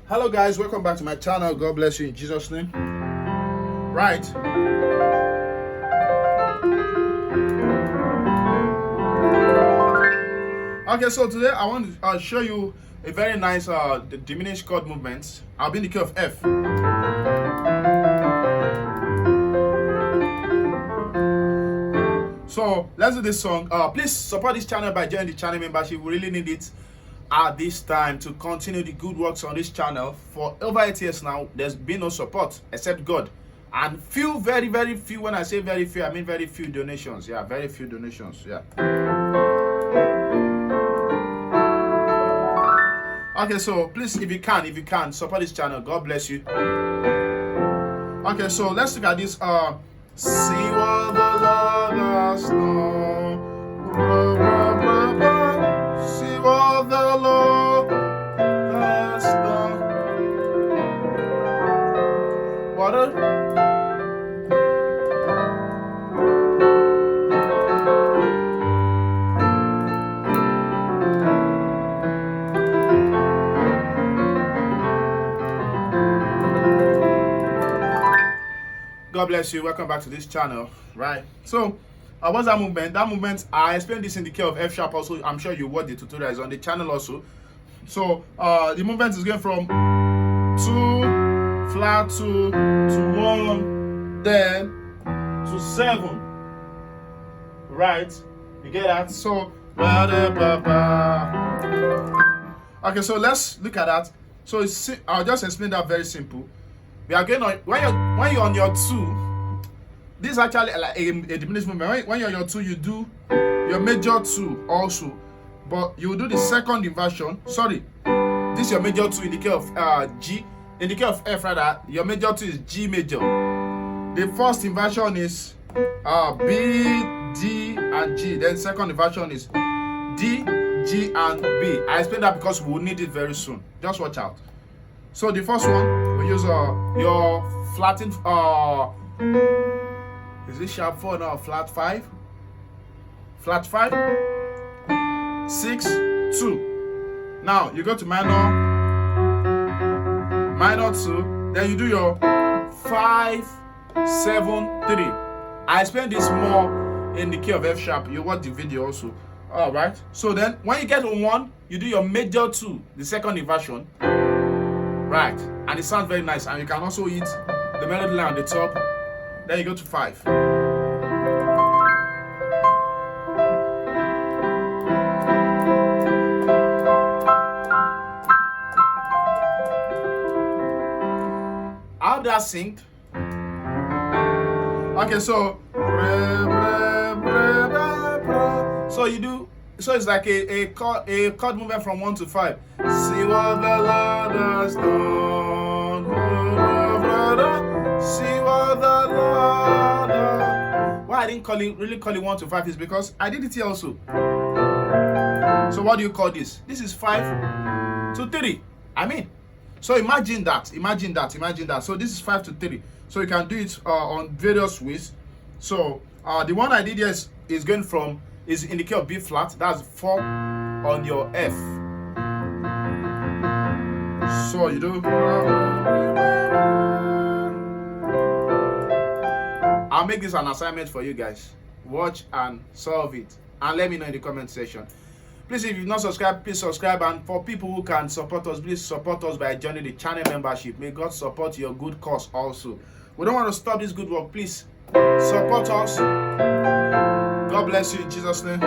Hello guys, welcome back to my channel. God bless you in Jesus' name. Right. Okay, so today I want to show you a very nice the diminished chord movement. I'll be in the key of F. So let's do this song. Please support this channel by joining the channel membership. We really need it at this time to continue the good works on this channel. For over 8 years now, there's been no support except God, and few, very few. When I say very few, I mean very few donations. Yeah, very few donations. Yeah. Okay, so please, if you can support this channel. God bless you. Okay, so let's look at this. See what the Lord has done. See what the Lord has done. What a God bless you. Welcome back to this channel. Right. So, what's that movement? That movement, I explained this in the key of F sharp also. I'm sure you watched the tutorials on the channel also. So, the movement is going from 2, flat 2 to 1, then to 7. Right? You get that? So, okay, so let's look at that. So, I'll just explain that very simple. We are going on when you're on your 2. This is actually like a diminished movement. When you're on your 2, you do your major 2 also, but you do the second inversion. Sorry, this is your major 2 in the key of G. In the key of F rather, your major 2 is G major. The first inversion is B, D, and G. Then second inversion is D, G, and B. I explain that because we'll need it very soon. Just watch out. So the first one, we use your flattened, is it sharp 4 now, flat 5? Flat 5, 6, 2. Now you go to minor 2, then you do your 5, 7, 3. I explained this more in the key of F sharp. You watch the video also. Alright. So then when you get to 1, you do your major 2, the second inversion. Right, and it sounds very nice, and you can also hit the melody line on the top. Then you go to 5. How that synced? Okay, so you do. So it's like a chord movement from 1 to 5. See what the Lord has done. See what the Lord has. Why I didn't really call it 1 to 5 is because I did it here also. So what do you call this? This is 5 to 3. I mean, so imagine that. So this is 5 to 3. So you can do it on various ways. So the one I did here is going from. Is in the key of B flat. That's 4 on your F. So you do. I'll make this an assignment for you guys. Watch and solve it, and let me know in the comment section. Please, if you've not subscribed, please subscribe. And for people who can support us, please support us by joining the channel membership. May God support your good cause also. We don't want to stop this good work. Please support us. God bless you in Jesus' name.